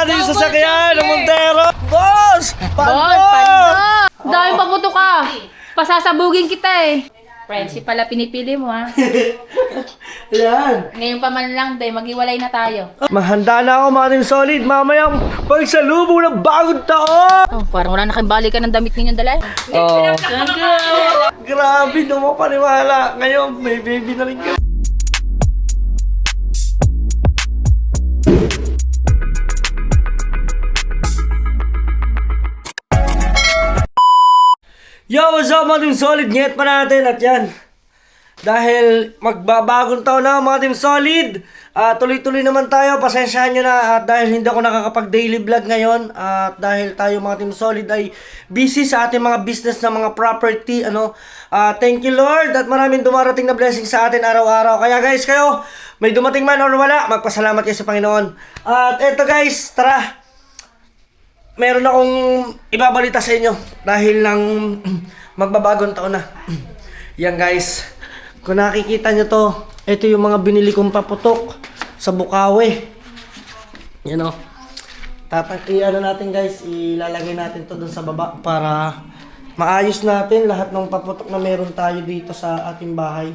natin yung sasakyan ng Montero. Boss! Boss, paldo! Dahil paputo ka. Pasasabugin kita eh. Friendship pala pinipili mo ha. Yan. Ngayon pa man lang day, maghiwalay na tayo. Mahanda na ako mga team solid. Mamayang pagsalubong ng bagong taon. Oh, parang wala na kayong balikan ng damit ninyong dala. Oh. Grabe, di mo paniwala. Ngayon, may baby na rin ka. Yo, what's up mga team solid? Ngayat pa natin at yan. Dahil magbabagong taon na mga team solid. Tuloy-tuloy naman tayo. Pasensyahan nyo na at dahil hindi ako nakakapag daily vlog ngayon. At dahil tayo mga team solid ay busy sa ating mga business na mga property. Thank you Lord at maraming dumarating na blessing sa atin araw-araw. Kaya guys, kayo, may dumating man or wala, magpasalamat kayo sa Panginoon. At eto guys, tara. Meron akong ibabalita sa inyo dahil lang magbabagong taon na. Yan guys, kung nakikita nyo to, ito yung mga binili kong paputok sa Bukawi. Yan o. Ano natin guys, ilalagay natin to dun sa baba para maayos natin lahat ng paputok na meron tayo dito sa ating bahay.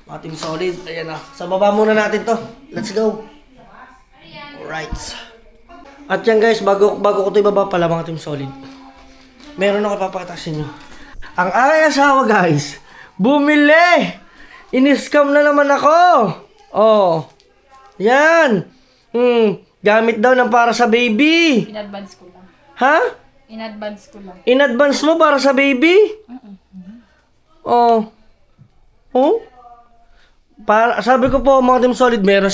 Ating solid. Ayan na. Sa baba muna natin to. Let's go. Alright. At yan guys, bago ko ito ibaba pala mga team solid. Meron ako ipapakita sa inyo. Ang aking asawa guys, bumili! Iniscam na naman ako! Oh. Yan! Gamit daw ng para sa baby. In-advance ko lang. Ha? In-advance ko lang. In-advance mo para sa baby? Oh. Oh? Sabi ko po mga team solid, meron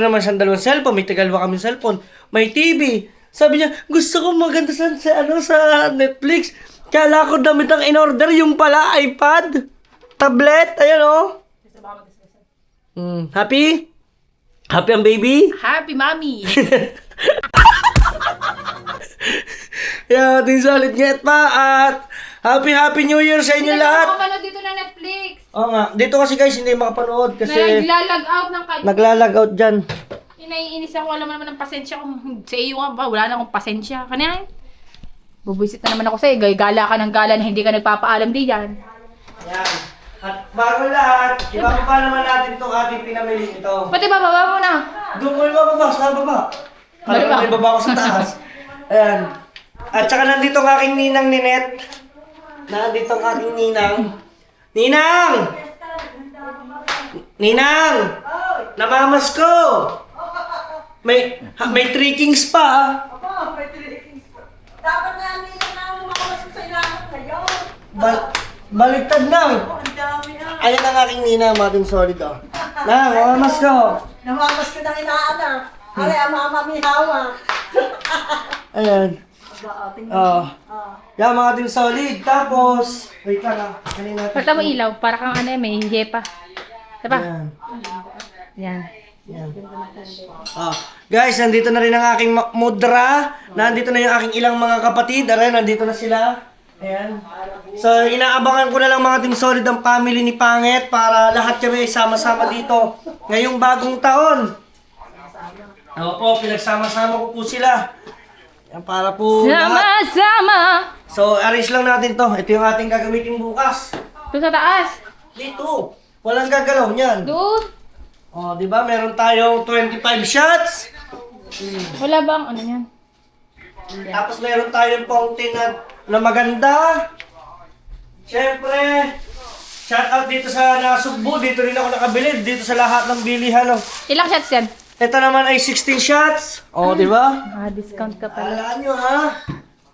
naman siyang dalawang cellphone, may tigalwa kami cellphone, may TV. Sabi niya, gusto ko maganda sa Netflix. Kala ko damit ang in-order, yung pala iPad, tablet, ayan oh. Happy? Happy ang baby? Happy mommy! Yeah, team solid get pa at Happy New Year sa inyo lahat. Hindi ako dito na Netflix. Oo nga, dito kasi guys hindi makapanood kasi Naglalag out ng kanya. naglalag out dyan. Naiinis ako, alam mo naman ng pasensya ko. Sa iyo nga ba, wala na akong pasensya. Kanina, bubuisit na naman ako sa'yo. Gala ka ng gala na hindi ka nagpapaalam di yan. Yan. At bago lahat, ibababa naman natin itong ating pinamili ito. Pati bababa mo na. Doon mo ibababa, sa baba. Para may ibaba ko sa taas. Ayan. At saka nandito ang aking ninang Ninette. Nandito ang aking ninang. Ninang! Ninang! Namamas ko! May 3 kings pa ah. Oo, may 3 kings pa. Dapat nga nila na makawas sa ilamat ngayon. Baliktad na. Ang dami ah. Ayan ang aking ninang, mating solid oh. Nang, mamamas ko. Namamas ko ng inaanak. Ari, ang mama may hawa. Ayan. Oh. Yan mga team solid. Tapos, wait lang ah. Kanina natin. Pagka mo ilaw, para kang ano may hiyepa. Diba? Ayan. Yan. Yan. Oh. Guys, nandito na rin ang aking mudra. Nandito na yung aking ilang mga kapatid. Aray, nandito na sila. Ayan. So, inaabangan ko na lang mga team solid ang family ni Panget para lahat kami ay sama-sama dito. Ngayong bagong taon. Opo, pinagsama-sama ko po sila. Yan, para po lahat. Sama-sama! So, arrange lang natin to. Ito yung ating gagamitin bukas. Doon sa taas. Dito. Walang gagalaw niyan. Doon. Oh, di ba? Meron tayong 25 shots. Wala bang ano yan? Tapos meron tayong fountain na maganda. Siyempre, shout out dito sa Nasugbu. Dito rin ako nakabili. Dito sa lahat ng bilihan. Oh. Ilang shots yan? Ito naman ay 16 shots. Oh, di ba? Discount ka pala. Alaan nyo ha.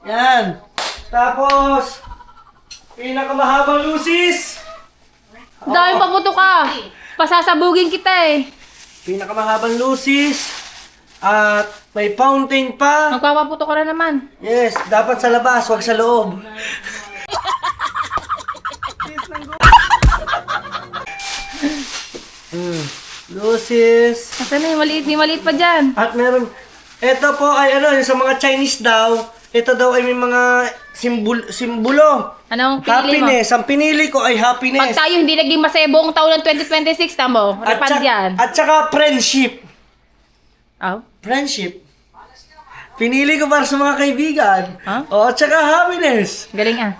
Yan. Tapos, pinakamahabang lusis. Dahil paputo ka. Pasasabugin kita eh. Pinakamahabang lusis. At may fountain pa. Magpapaputo ka na naman. Yes, dapat sa labas, wag sa loob. Lucis. Nasaan na yung maliit pa dyan. At meron, ito po ay ano, yung sa mga Chinese daw, ito daw ay may mga simbolo. Anong pinili mo? Happiness. Ang pinili ko ay happiness. Pag tayo hindi naging masaya buong taon ng 2026, tamo, At repand yan. saka friendship. Oh? Friendship. Pinili ko para sa mga kaibigan. Ha? Oo, tsaka happiness. Galing ah.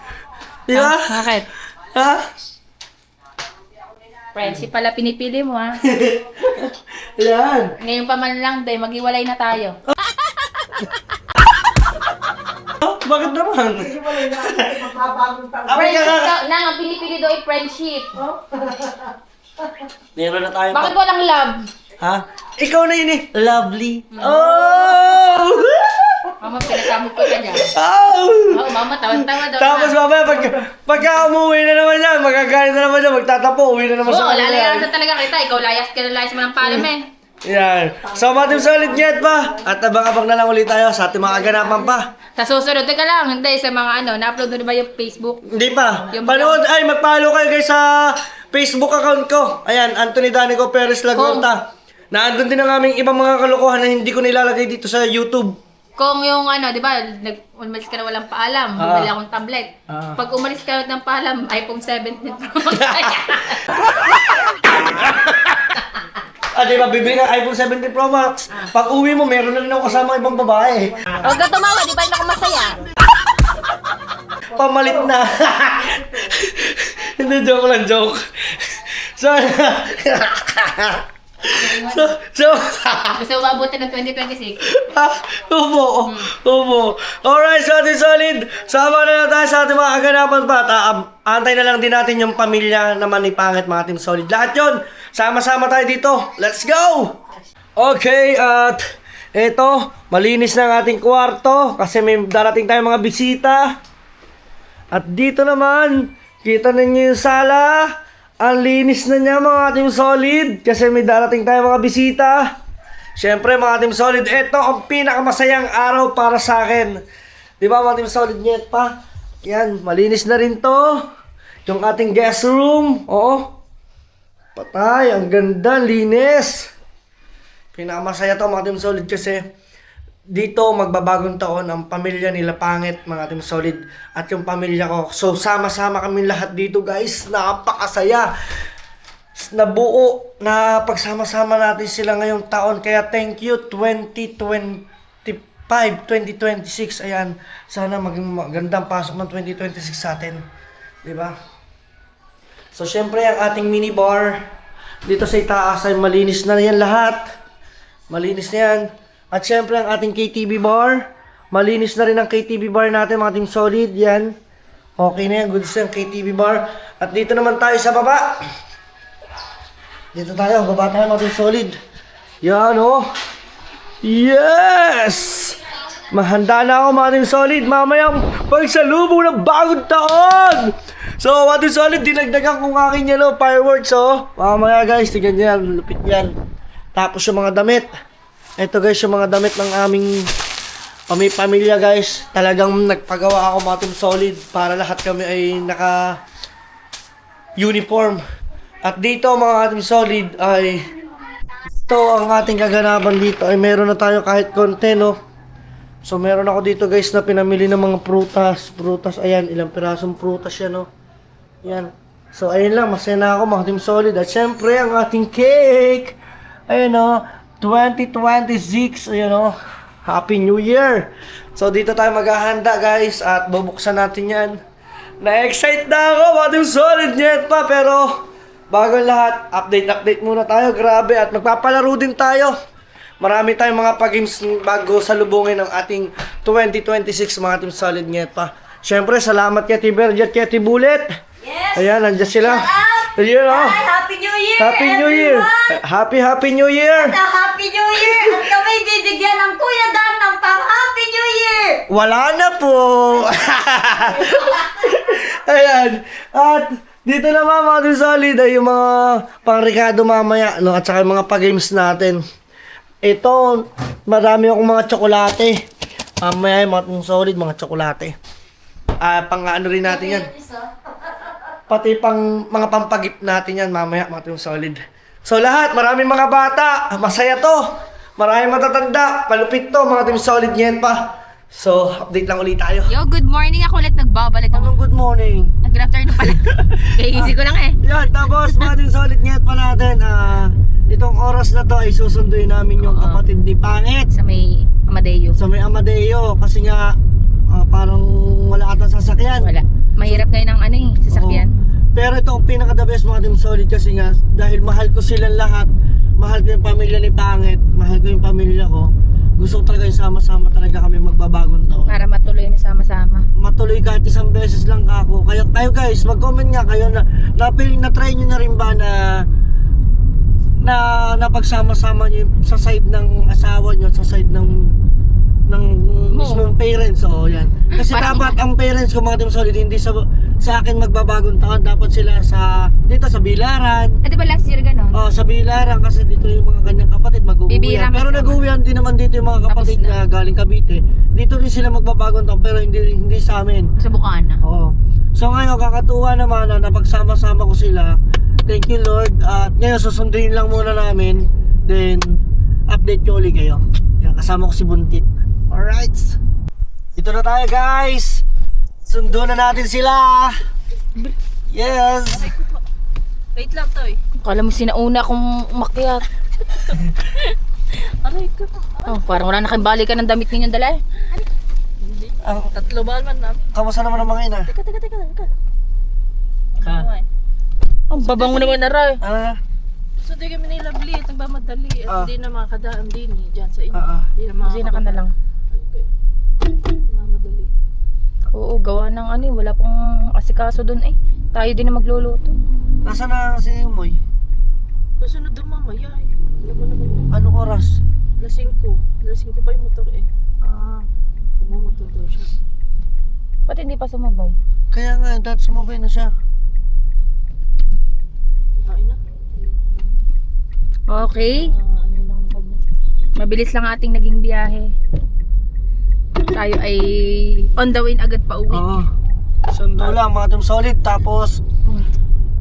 Di ba? Bakit? Ha? Friendship pala pinipili mo ha. Yan. Ngayon pa man lang, day, maghiwalay na tayo. Oh, bakit naman? Magbabagong taon. Friendship na, ang pinipili daw ay friendship. Meron na tayo. Bakit walang love? Ha? Ikaw na yun eh. Lovely. Oh! Mama, pinasamot ko ka dyan. Oh! Oo, mama, tawad-tawad daw. Tapos mamaya, pagka umuwi na naman yan, magagalit na naman yan, magtatapo, uwi na naman Oo, sa lalayasan talaga kita. Ikaw layas ka na layas mo ng palam eh. Yan. So, mga Team Solid Nyet pa. At abang-abang na lang ulit tayo sa ating mga kaganapan pa. Sa susunod, teka lang, hindi sa mga na-upload mo na ba yung Facebook? Hindi pa. Yung Panood, ay, mag-follow kayo guys sa Facebook account ko. Ayan, Anthony Danico Perez Lagota. Naandun din ang aming ibang mga kalokohan na hindi ko nilalagay dito sa YouTube. Kung yung di ba, umalis ka na walang paalam, bumili akong tablet. Pag umalis ka ng paalam, iPhone 17 Pro Max. Di ba, bibili ka iPhone 17 Pro Max. Pag uwi mo, meron na rin ako kasama ibang babae. Huwag ka tumawa, di ba yun ako masaya? Pamalit na. Hindi, joke lang, joke. So, Gusto mo mabuti ng 2026? Upo. Alright, so ating solid. Sama na tayo sa ating mga kaganapan pa. Antay na lang din natin yung pamilya naman ni Pangit, mga ating solid. Lahat yun, sama-sama tayo dito. Let's go! Okay, at eto, malinis na ang ating kwarto kasi may darating tayong mga bisita. At dito naman, kita ninyo yung sala. Ang linis na niya mga Team Solid kasi may darating tayong mga bisita. Siyempre mga Team Solid, ito ang pinakamasayang araw para sa akin. Di ba mga Team Solid, Nyet pa? Yan, malinis na rin to. Yung ating guest room. Oo. Patay, ang ganda, linis. Pinakamasaya to mga Team Solid kasi dito magbabagong taon ang pamilya nila Pangit, mga Team Solid, at yung pamilya ko. So sama-sama kami lahat dito guys. Napakasaya. Nabuo na pagsama-sama natin sila ngayong taon. Kaya thank you 2025, 2026. Ayan, sana maging magandang pasok ng 2026 sa atin. Diba? So syempre ang ating mini bar dito sa itaas ay malinis na yan lahat. Malinis na yan. At syempre ang ating KTV bar, malinis na rin ang KTV bar natin mga Team Solid, yan. Okay na yan, goods na yung KTV bar. At dito naman tayo sa baba. Dito tayo, baba tayo mga Team Solid. Yan oh. Yes! Mahanda na ako mga Team Solid, mamayang pagsalubong ng bagong taon! So mga Team Solid, dinagdagan kong aking fireworks oh. Mamaya guys, tignan nyo yan, lupit yan. Tapos yung mga damit. Ito guys, yung mga damit ng aming pamilya guys. Talagang nagpagawa ako mga Team Solid para lahat kami ay naka uniform. At dito mga Team Solid ay ito ang ating kaganapan dito ay meron na tayo kahit konti no. So meron ako dito guys na pinamili ng mga prutas. Ayan, ilang pirasong prutas yan no. Yan. So ayun lang, masaya na ako mga Team Solid. At syempre ang ating cake. Ayun no. 2026, ayan o. Happy New Year! So dito tayo maghahanda guys at bubuksan natin yan. Na-excite na ako, mga Team Solid Nyet pa. Pero bago lahat, update muna tayo. Grabe, at magpapalaro din tayo. Marami tayong mga pag-games bago salubungin ng ating 2026 mga Team Solid Nyet pa. Siyempre, salamat kay Tiberjet, kay Tibulet. Yes! Ayan, nandiyan sila. Ayun o. Happy New Year! Happy New Year! Happy New Year! Happy New Year! At kami bibigyan ng Kuya Dan ng pang-Happy New Year! Wala na po! Ayan. At dito naman mga Team Solid ay yung mga pang-Ricardo mamaya, no? At saka yung mga pag-games natin. Ito, marami akong mga tsokolate. Mamaya yung mga Team Solid, mga tsokolate. Pang-ano rin natin yan. Pati pang mga pampagip natin yan mamaya mga Team Solid. So lahat, maraming mga bata, masaya to. Maraming matatanda, palupit to mga Team Solid Nyet pa. So, update lang ulit tayo. Yo, good morning. Ako ulit nagbabalik. Anong good morning? Good afternoon pala. Kaya ko lang eh. Yan, tapos mga Team Solid Nyet pa natin. Itong oras na to ay susunduin namin yung kapatid ni Pangit. Sa may Amadeo. Sa may Amadeo. Kasi nga, parang wala atang sasakyan. Wala. Mahirap ngayon ang sasakyan. Oo. Pero ito ang pinaka the best mga Team Solid kasi nga dahil mahal ko silang lahat, mahal ko yung pamilya ni Pangit, mahal ko yung pamilya ko. Gusto ko talaga yung sama-sama talaga kami magbabagong taon. Para matuloy na sama-sama. Matuloy kahit isang beses lang ako. Kaya tayo guys, mag-comment nga kayo na try nyo na rin ba na pagsama-sama nyo sa side ng asawa nyo, sa side ng mismong parents. Oo, yan. Kasi Parang- dapat ang parents ko mga Team Solid hindi sa akin magbabagong taon, dapat sila dito sa Bilaran. Di ba last year ganon? Oh, sa Bilaran kasi dito yung mga kanyang kapatid mag-uuwi. Bibira Pero masama. nag-uwihan din naman dito yung mga kapatid Tapos na. na galing Cavite. Dito rin sila magbabagong taon pero hindi sa amin. Sa Bukana. Oo. So ngayon kakatuwa naman na napagsama-sama ko sila. Thank you Lord. At ngayon susunduin lang muna namin. Then update ko ulit kayo. Yan, kasama ko si Buntit. Alright. Ito na tayo guys. Sundo na natin sila. Yes. Wait lang, Toy. Kala mo sinauna akong umakyat. Aray ko. Oh, parang wala na kayong balikan ng damit ninyong dala. Ang Tatlo ba man namin? kamusta naman ang mga ina? Teka. Ha? Ang babango naman na rin. Ano na? So, di kami nilabli at nagmamadali at Ah. hindi na makadaan din dyan sa inyo. Ah. Hindi na Kasi na ka na lang. Mamadali. Oo, gawa ng wala pong asikaso doon Tayo din na magluluto. Nasaan na si Moy? Susunod doon mamaya eh. Alam mo naman yun. Anong oras? Alas 5. Alas 5 pa yung motor eh. Bumotor daw siya. Ba't hindi pa sumabay? Kaya nga, dahil sumabay na siya. Kain na. Okay. Ano lang ang kanya. Mabilis lang ating naging biyahe. Tayo ay on the way na agad pa uwi. Oo. Sundo lang mga Team Solid. Tapos,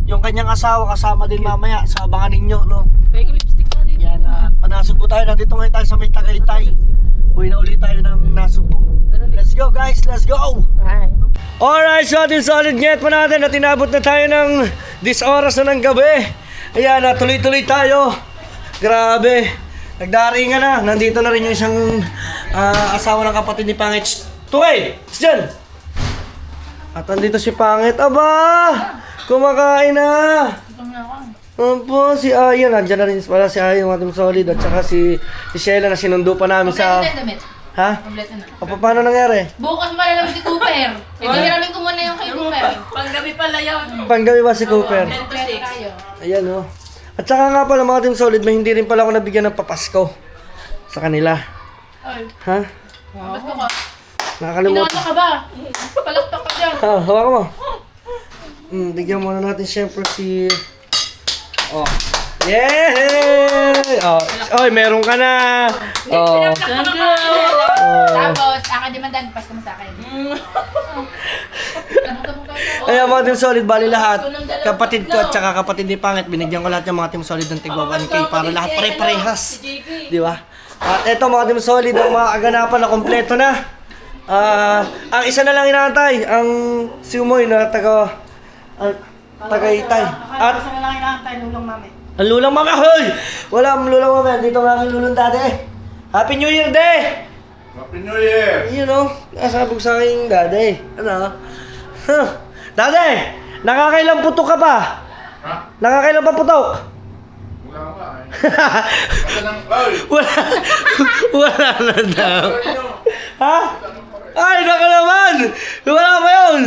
yung kanyang asawa kasama din mamaya. Sa abangan ninyo, no? Kaya lipstick ka din. Yan, Nasugbo tayo. Nandito ngayon tayo sa may Tagaytay. Uwi na ulit tayo ng Nasugbo. Let's go guys, let's go! Bye. Alright, so Team Solid, net pa natin at inabot na tayo ng this oras na ng gabi. Ayan, tuloy-tuloy tayo. Grabe. Nagdaringan na. Nandito na rin yung isang asawa ng kapatid ni Pangit. Tukay! Diyan! At nandito si Pangit. Aba! Kumakain na! Opo, si Ayan. Nandiyan na rin pala si Ayan, mga Team Solid. At saka si Sheila na sinundo pa namin sa... Ha? Kompleto na. O, paano nangyari? Bukas pala naman si Cooper. Hiramin ko muna yung kay Cooper. Panggabi pala yun. Panggabi ba si Cooper? 10 to 6. Ayan oh. At saka nga pala mga Team Solid, may hindi rin pala ako nabigyan ng papasko sa kanila. Ay. Ha? Ba't ko ka? Nakakalimutan. Inaano ka ba? Palakpak ka dyan. Ha, hawakan mo. Bigyan muna natin syempre si... Oh. Yay! Oh, oy, meron ka na. Oh. Tapos, akadimandan, pas ka mo sa akin. Ayan mga Team Solid, bali lahat. Kapatid ko at saka kapatid ni Pangit, binigyan ko lahat ng mga Team Solid ng tigwa 1K para lahat pare-parehas. Di ba? At eto mga Team Solid, ang mga aganapan na kompleto na. Ang isa na lang inaantay, ang si Umoy na Tagaytay. At Isa na lang inaantay, lulang mami. ang lulang mama, hoy! Wala ang lulang mama, dito nga ang lulang dati. Happy New Year, de! Happy New Year! You know, nasabog sa aking dade. Ano? Huh. Dade! Nakakailang putok ka pa? Ha? Nakakailang pa putok? Wala ka eh. Basta lang, ay! Wala na daw. Ha? Ay, naka naman! Wala pa yun!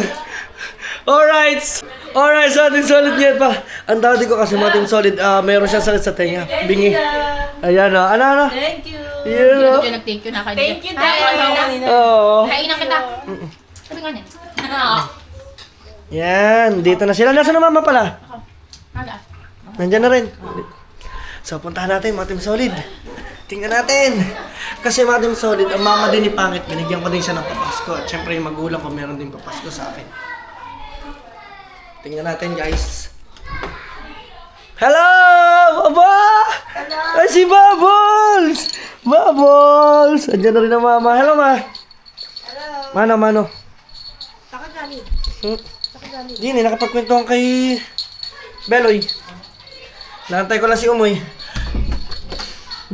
Alright! Alright, so ating solid yan pa. Ang dati ko kasi mga Team Solid, mayroon siyang salit sa tenga. Bingi. Ayan o. Ano? Thank you. Yun o. Thank you na kanina. Thank you, Dad. Oo. Kainan kita. Sabi nga niya. Yan, dito na sila. Nasaan na mama pala? Maga. Nandyan na rin. So, puntahan natin mga Team Solid. Tingnan natin. Kasi mga Team Solid, ang mama din ni Pangit, binigyan ko din siya ng papasko. At syempre yung magulang ko, meron din papasko sa akin. Tingnan natin guys. Hello! Aba! Hello! Ay, si Bubbles! Bubbles! Andiyan na rin ang mama. Hello, ma. Hello. Mano. Takagani. Hindi, nakapagkwentuhan kay Beloy. Naantay ko lang si Umoy.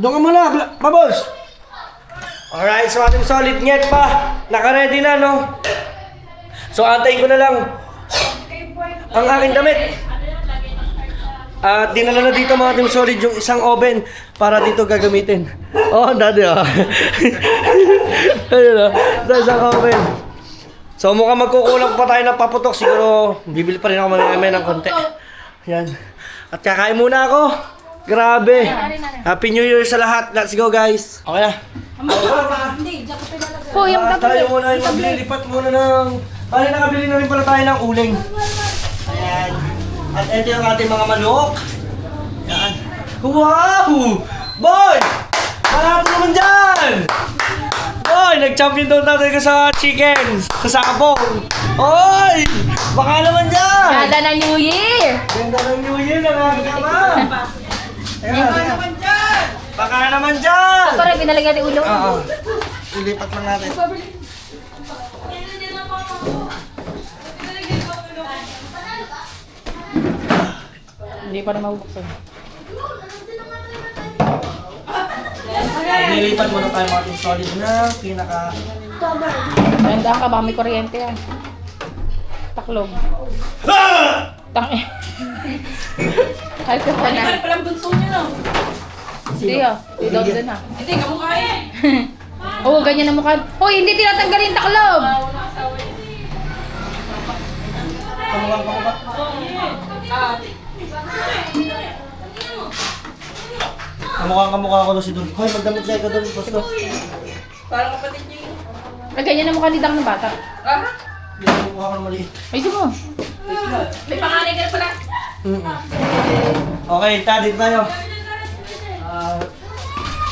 Doon ka muna, Bubbles! Alright, so ating solid nyet pa. Naka-ready na, no? So antayin ko na lang ang aking damit. At dinala na dito mga team solid yung isang oven para dito gagamitin. Oh, daddy oh. Ayun oh, ito isang oven. So mukhang magkukulang pa tayo ng paputok. Siguro bibili pa rin ako mamaya ng konti. Yan. At kakain muna ako. Grabe. Happy New Year sa lahat. Let's go guys. Okay na. Hoy, yung Tayo muna yung maglilipat muna ng... Bali, nakabili na rin pala tayo ng uling. Ayan. At ito yung ating mga manok. Ayan. Wow! Boy! Malapit naman dyan! Boy! Nag-champion doon natin ka sa chicken. Sa sabong. Oy! Baka naman dyan! Gala na New Year! Ganda ng New Year na nga. Baka naman dyan! Baka naman dyan! Para binalagyan natin ulo. Oo. Ilipat lang natin. Hindi pa na mabuksan. Nilipat muna tayo mga ating solid na pinaka... Tandaan ka, baka may kuryente yan. Taklog. Tang eh. Ay, ka pa na. Palang bunso niyo, no? Hindi ah. Hindi daw din ah. Hindi, kamukha eh. Oo, ganyan ang mukha. Hoy, hindi tinatanggalin taklob! Kamukhang pa ko ba? Kamukha ko doon si Dun. Hoy, magdamit tayo ka doon, boss ko. Parang kapatid niyo. Ay, ganyan ang mukha ni Dang ng bata. Ah? Hindi ko mukha ko na maliit. Ay, sige mo. May panganay ka na pala. Okay, dito tayo.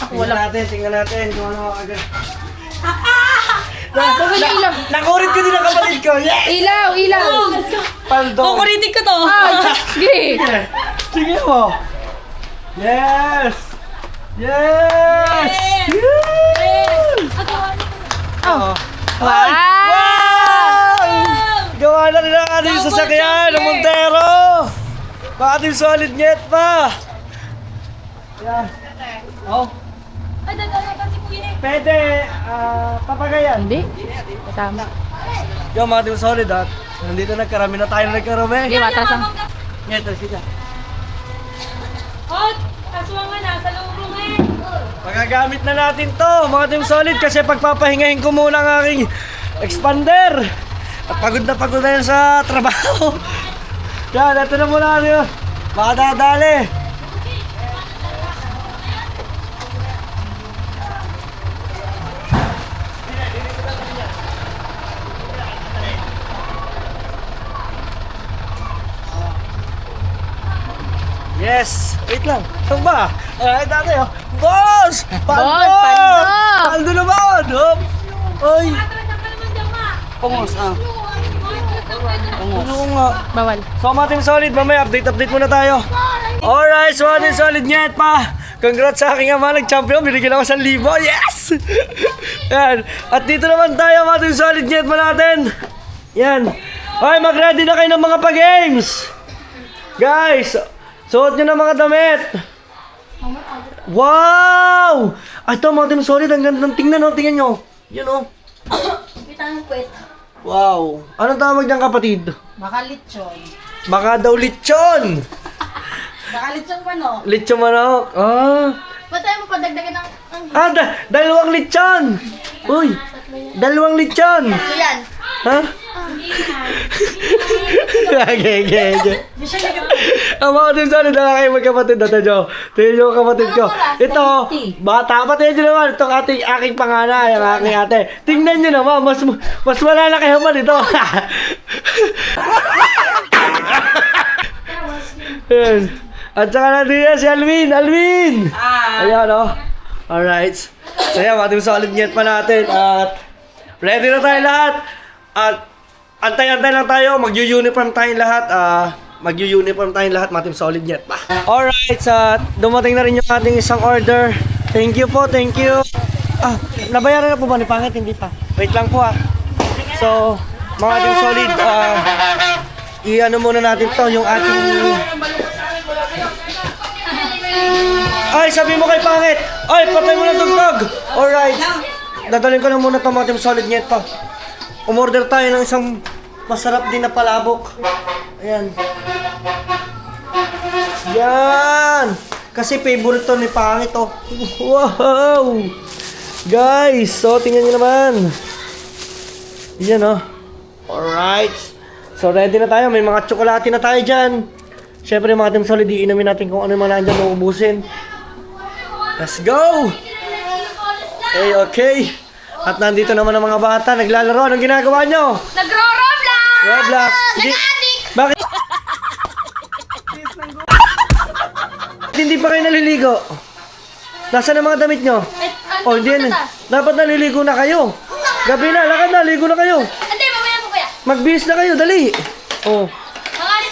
Ako wala. Tingnan natin kung ano agad. Huwag na ilaw. Nakurit ko din ang kapatid ko! Yes! Ilaw, ilaw. Paldo! Kukuritin ko to. Ah, sige. Sige mo! Yes! Yes! Oh. Wow! Gawa na rin ang ating sasakyan ng Montero! Ating solid net pa! Yan. Oh, Ay, dadala kasi po yun eh. pwede, papagayan. Hindi. Kasama. Yung mga ating solid at nandito nagkarami na tayo nagkarami. Hindi, matras ang... Ito, sige. Hot! Aswang nga nasa loob eh. Magagamit na natin to, mga team solid, kasi pagpapahingahin ko muna ang aking expander. At pagod na yan sa trabaho. Yan, ito na muna yun. Makadadali. Yes! Wait lang. Ito ba? Ay, dati oh. Boss! Paldo! Paldo! Paldo naman! Hop! Oy! Pangos, Ano ko nga? Bawal. So mga team solid, mamaya update muna tayo. Alright, so mga team solid nyet pa. Congrats sa aking ama, nag-champion. Binigyan ako 1,000. Yes! Yan. At dito naman tayo mga team solid nyet pa natin. Yan. Okay, mag-ready na kayo ng mga pa-games. Guys, suot nyo na mga damit. Wow! Ay, ito mga team solid, ang gandang tingnan, no? Tingnan nyo. Yun, oh. Pitang kwet. Wow. Anong tawag niyang kapatid? Makalitsyon. Baka daw lechon. Makalitsyon pa no? Lechon manok. Ah. Ba't tayo mo padagdagan ng... Dalawang lechon. Uy. Dalawang lechon. Ito yan. Ha? Okay. Di siya nag- Ang mga team solid na kayo magkapatid na tayo. Tingnan nyo ang kapatid ko. Ito, bata. Pati nyo naman. Itong aking panganay, ang aking ate. Tingnan nyo naman. Mas malalaki naman ito. Ayan. At saka natin yan si Alvin. Ayan o. Alright. So yan, mga team solid nyet pa natin. At ready na tayo lahat. At antay-antay lang tayo. Mag-uniform tayong lahat. Mag-uniform tayong lahat, mga team solid nyet pa. Alright, dumating na rin yung ating isang order. Thank you po, thank you. Nabayaran na po ba ni Pangit? Hindi pa. Wait lang po So, mga team solid, i-ano muna natin to, yung ating... Ay, sabi mo kay Pangit! Ay, patay mo ng tugtog! Alright. dadalhin ko na muna ito mga Team Solid Nyet pa. Umorder tayo ng isang masarap din na palabok. Ayan. Yan! Kasi favorite to ni Pangit oh. Wow! Guys, so tingnan nyo naman. Yan oh. Alright. So ready na tayo. May mga tsokolate na tayo dyan. Siyempre mga Team Solid, iinumin natin kung ano yung mga nandyan mauubusin. Let's go! Okay. At nandito naman ang mga bata. Naglalaro. Anong ginagawa nyo? Nagro-roblox! Roblox. Bakit? Hindi pa kayo naliligo. Nasaan ang mga damit nyo? Oh, hindi yan. Dapat naliligo na kayo. Gabi na, lakad na, ligo na kayo. Hindi, mamaya po kaya. Magbihis na kayo, dali. Oh.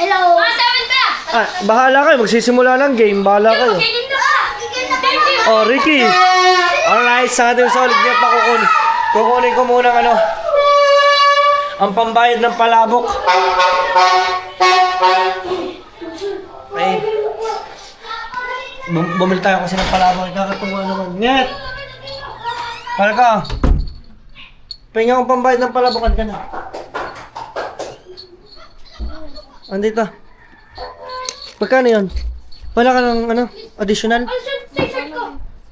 Hello. Mga 7 pa. Ah, bahala kayo, magsisimula ng game. Bahala kayo. Ganyan na ka. Thank you. Oh, Ricky. Alright, sa ating solid niya pa kukunin ko muna ano. Ang pambayad ng palabok. Okay. Bumili tayo kasi ng palabok. Ikakatuwa naman. Net! Para ka. Pahinga akong pambayad ng palabokan ka na. Andito. Magkano yun? Wala ka ng ano? Additional?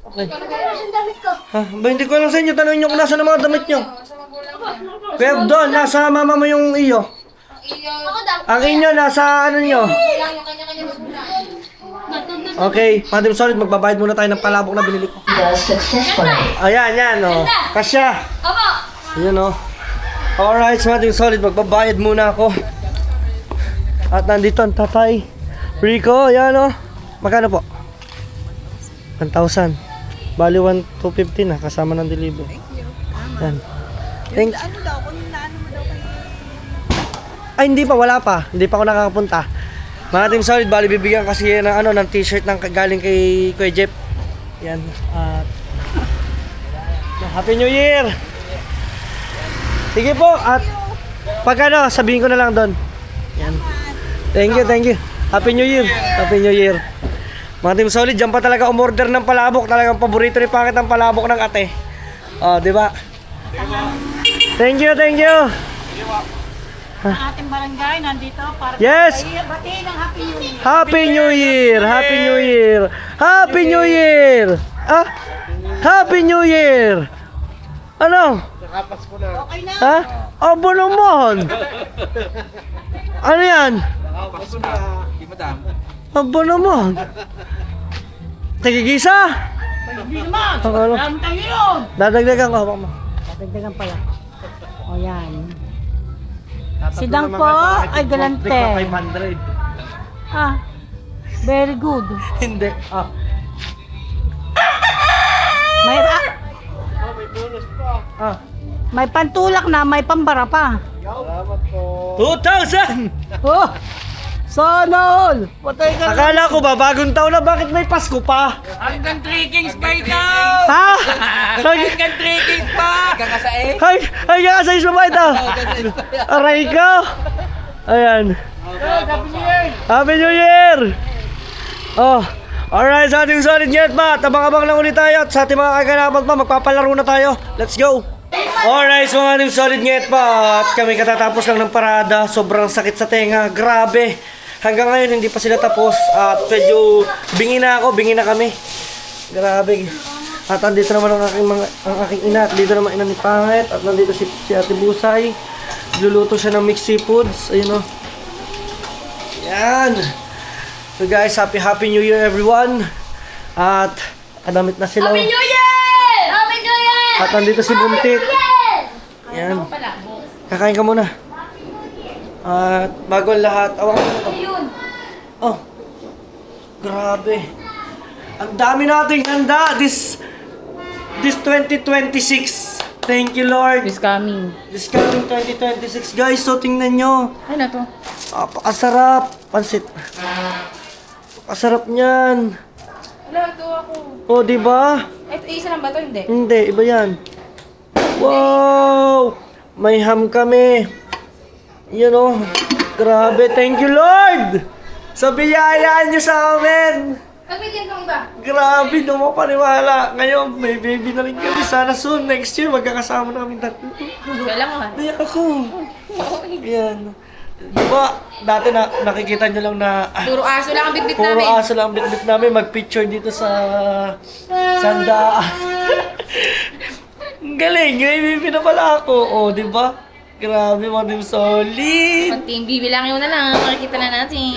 Okay. Ha? Ba, hindi ko alam sa inyo. Tanungin nyo kung nasa ng mga damit nyo. Pero doon, nasa mama mo yung iyo. Ang inyo, nasa ano nyo. Okay, mga Team Solid, magbabayad muna tayo ng palabok na binili ko. Ayan, yan, oh. Kasya. Ayan, oh. Alright, mga Team Solid, magbabayad muna ako. At nandito ang tatay. Rico, ayan, oh. Magkano po? 1,000. Bali 1,250 na, kasama ng delivery. Yan. Thanks. Ano daw? Kung naano mo daw kayo? Ay, hindi pa, wala pa. Hindi pa ako nakakapunta. Mga Team Solid, bali bibigyan kasi ng ano ng t-shirt ng galing kay Kuya Jeff. Yan. At Happy New Year. Sige po, at pag ano, sabihin ko na lang doon. Yan. Thank you, thank you. Happy New Year. Happy New Year. Mga Team Solid, dyan pa talaga umorder ng palabok. Talagang paborito ni Pangit ang palabok ng ate. Oh, di ba? Thank you, thank you. Ang ating barangay nandito para Yes! batiin ng Happy New Year. Happy New Year! Happy New Year! Happy New Year! Ah? Happy New Year! Ano? Okay na. Ha? Abo naman! Ano yan? Abo naman! Tigigisa? Hindi naman. Ang ano? Alam tayo yun. Dadagdagan ko. Hawak mo. Dagdagan pala. O yan. Tatatlo Sidang naman po kayo, ay galante. tigpa 500. Ah, very good. Hindi. Ah. May Ah. may pantulak na, may pambara pa. Salamat po. 2,000! Oh! Sana all! Patay ka na. Akala ko ba, bagong taon na, bakit may Pasko pa? Hanggang 3 kings pa ito! Ha? Hanggang 3 kings pa! Hanggang sa eh! Ay, sa isma ba ito? Aray ko! Ayan. Happy New Year! Oh, alright, sa ating solid net pa. Tabang-abang lang ulit tayo. At sa ating mga kaganapan pa, magpapalaro na tayo. Let's go! Alright, so ating solid net pa. At kami katatapos lang ng parada. Sobrang sakit sa tenga. Grabe. Hanggang ngayon, hindi pa sila tapos. At medyo bingi na ako, bingi na kami. Grabe. At andito naman ang aking ina. At dito naman ina ni Pangit. At nandito si Ate Busay. Luluto siya ng mixed seafoods. Ayun o. Yan. So guys, happy New Year everyone. At kadamit na sila. Happy New Year! Happy New Year! At nandito si Buntit. Yan. Kakain ka muna. At bago ang lahat, awang mo na to. Oh. Grabe. Ang dami nating handa this 2026. Thank you, Lord. This coming. This coming 2026. Guys, so tingnan nyo. Ano to? Napakasarap. Pansit. Napakasarap niyan. Wala, ito ako. Oh, di ba? Ito, isa lang ba to? Hindi. Hindi, iba yan. Wow! May ham kami. You know, grabe. Thank you, Lord! Sa biyayaan niyo sa amin. Pagbigyan kang iba. Grabe, di mo paniwala. Ngayon, may baby na rin kami. Sana soon, next year, magkakasama na kami tatlo. Kailan mo ha? Nayak ako. Yan. Diba, dati nakikita nyo lang na Puro aso lang ang bitbit puro namin. aso lang ang bitbit namin. Mag-picture dito sa sanda. Ang galing, may baby na pala ako. O, diba? Grabe, mga dim solid. Konting bibilangin mo na lang. Makikita na natin.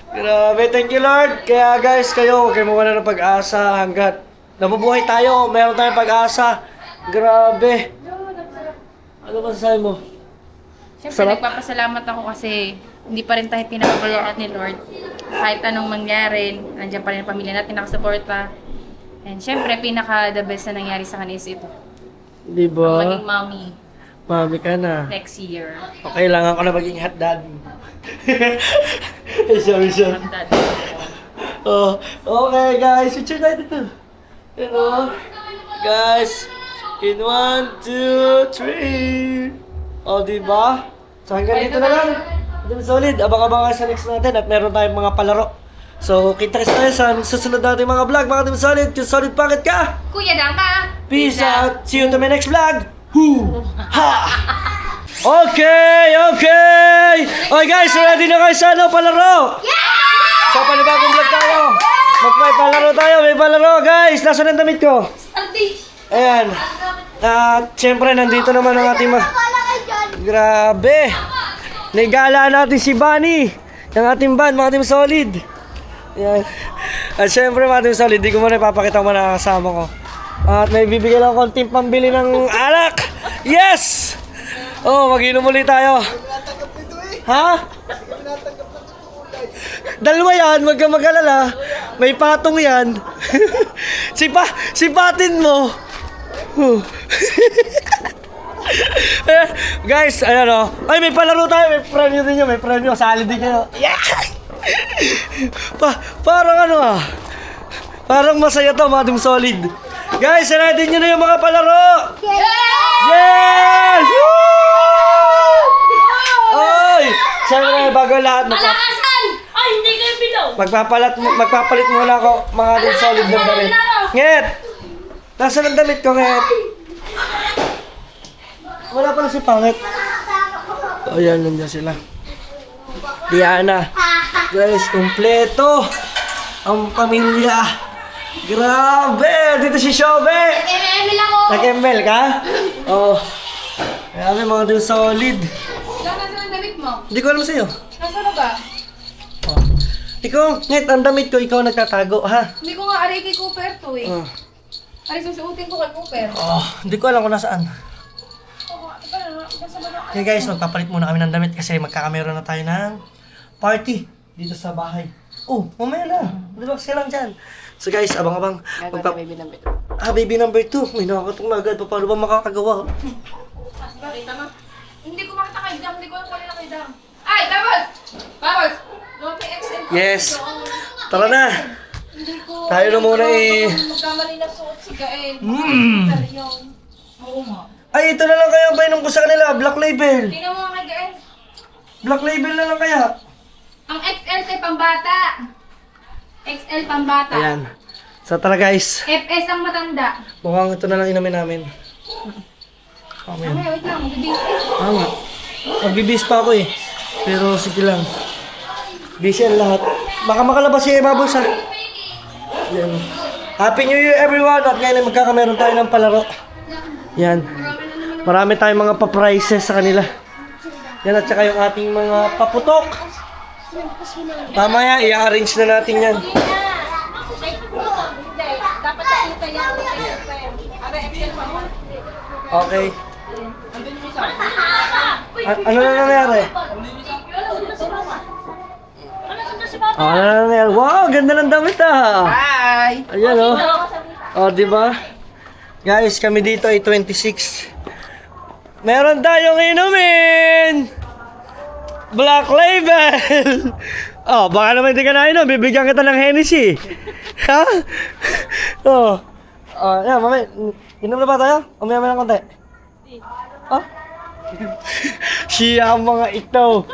Grabe, thank you Lord. Kaya guys, kayo, huwag kayo mawala ng pag-asa hanggat nabubuhay tayo, meron tayong pag-asa. Grabe. Ano ba sasabi mo? Siyempre, Sarap. nagpapasalamat ako kasi hindi pa rin tayo pinapabayaan ni Lord. Kahit anong mangyari, nandiyan pa rin ang pamilya natin nakasuporta. And siyempre, pinaka-the best na nangyari sa kanila is ito. Diba? Maging mommy Mami ka na. next year. O, kailangan ko na maging hot daddy. Sorry. Ang dad. Oh, okay guys, picture tayo dito. You know, guys, in 1, 2, 3. O, diba? So hanggang dito na lang. Dim solid, abang-abang ka sa next natin at meron tayong mga palaro. So, kita-kits tayo sa susunod natin mga vlog, mga Dim Solid. Yung solid packet ka! Kuya Dangka! Peace out! See you to my next vlog! Hoo! Ha! Okay! Okay guys, ready na kayo sa ano, palaro? Yeah! Sa panibagong vlog tayo. May palaro tayo, may palaro guys. Nasaan ang damit ko? Ayan. At syempre, nandito naman ang ating Grabe! Nagala natin si Bunny. Yung ating band, mga Team Solid. Ayan. At syempre, mga Team Solid, di ko muna ipapakita mo na kasama ko. At may bibigyan lang konting pambili ng alak. Yes! Oh, mag-inom ulit tayo. Ha? Dalawa yan, wag kang mag-alala. May patong yan. Sipatin mo. Guys, ayan o. Ay, may palaro tayo. May premyo din yun. May premyo. Sali din kayo. Yeah! Parang ano ah. Parang masaya to, mga Team Solid. Guys, ready nyo na yung mga palaro. Yes! Woo! Oy! Siyempre, bago lahat, Malakasan! Ay, hindi kayo bilaw! magpapalit muna ako, mga Team Solid ng damit. Nget! Nasaan ang damit ko, Nget? Wala pala si Pangit. Ayan, nandiyan sila. Diana. Guys, kumpleto ang pamilya. Grabe! Dito si Shobe! Nag-ML ako! Nag-ML ka? Oo. Grabe, mga Team Solid. Nasaan ang damit mo? Hindi ko alam sa'yo. Nasaan na ba? Oh. Ikaw, Nget, ang damit ko, ikaw nagtatago, ha? Hindi ko nga aray kay Cooper to eh. Oh. Aray susuotin ko kay Cooper. Oh, hindi ko alam kung nasaan. Okay guys, magpapalit muna kami ng damit kasi magkakamera na tayo ng party dito sa bahay. Oh, mamaya na. Relax ka lang dyan. So guys, abang-abang. Baby number. Baby number 2. May nakakatok na agad. Paano ba makakagawa? Bakit naman? Hindi ko makita kay Dam. Hindi ko alam kung ano kay Dam. Ay, Bubbles! Bubbles! Lotte XL. Yes. Tara na. Hindi ko... Tayo na muna eh. Magkamali na suot si Gael. Oo nga. Ay, ito na lang kaya ang painom ko sa kanila. Black Label. Tingnan mo nga kay Gael. Black Label na lang kaya. Ang XL kay pambata. XL pambata. Ayan. So tara guys. FS ang matanda. Mukhang ito na lang inamin namin. Amen. Ay, wait lang. Magbibis. Tama. Magbibis pa ako eh. Pero sige lang. Busy ang lahat. Baka makalabas si Bubbles ha. Yan. Happy New Year everyone! At ngayon ay magkakameron tayo ng palaro. Yan. Marami tayong mga pa-prizes sa kanila. Yan at saka yung ating mga paputok. Mamaya, i-arrange na natin yan. Dapat nakita yan. Okay. Ano na nangyari? Ano na nangyari? Wow, ganda ng damit ah! Hi! Ayan oh. Oh, di ba? Guys, kami dito ay 26. Meron tayong inumin! Black Label! Oh, baka naman hindi ka na inom. Bibigyan kita ng Hennessy. Ha? Oh. Oh, yan, mamay. Inom na ba tayo? O may ng konti? Oh? Siya ang mga ito.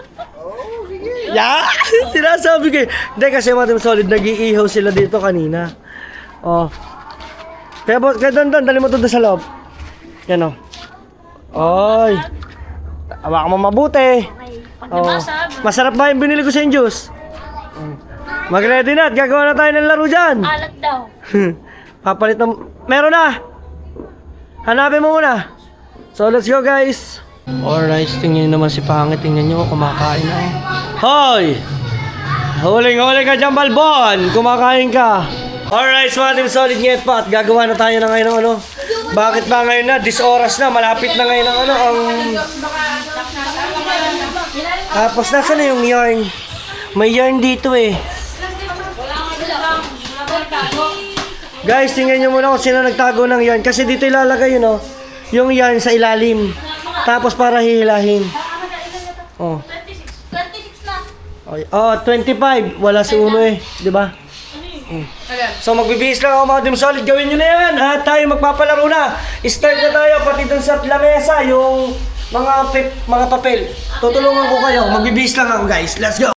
Yeah! Sinasabi kayo. Hindi kasi mga Team Solid, nag-iihaw sila dito kanina. Oh. Kaya dandan, dali mo ito doon sa loob. Yan o. Oy. Hawakan mo mabuti. Oh. Masarap ba yung binili ko sa juice? Mag-ready na at gagawa na tayo ng laro dyan. Alat daw. Papalit ng... Meron na! Hanapin mo muna. So, let's go guys. Alright, tingnan nyo naman si Pangit. Tingnan nyo, kumakain na. Hoy! Huling-huli ka dyan, Balbon! Kumakain ka. Alright, so mga Team Solid Nyet pa. At gagawa na tayo na ngayon ng ano. Bakit ba ngayon na? 10 oras na. Malapit na ngayon ang ano. Tapos nasa na yung yarn? May yarn dito eh. Guys, tingnan nyo muna kung sino nagtago ng yarn. Kasi dito ilalagay yun, oh, yung yarn sa ilalim. Tapos para hihilahin. Oh. 26 na. Oh, 25. Wala si Uno eh. Di ba? So magbibihis lang ako mga Team Solid. Gawin nyo na yan. At tayo magpapalaro na. Start na tayo pati dun sa lamesa. Yung mga papel. Tutulungan ko kayo. Magbibihis lang ako guys. Let's go.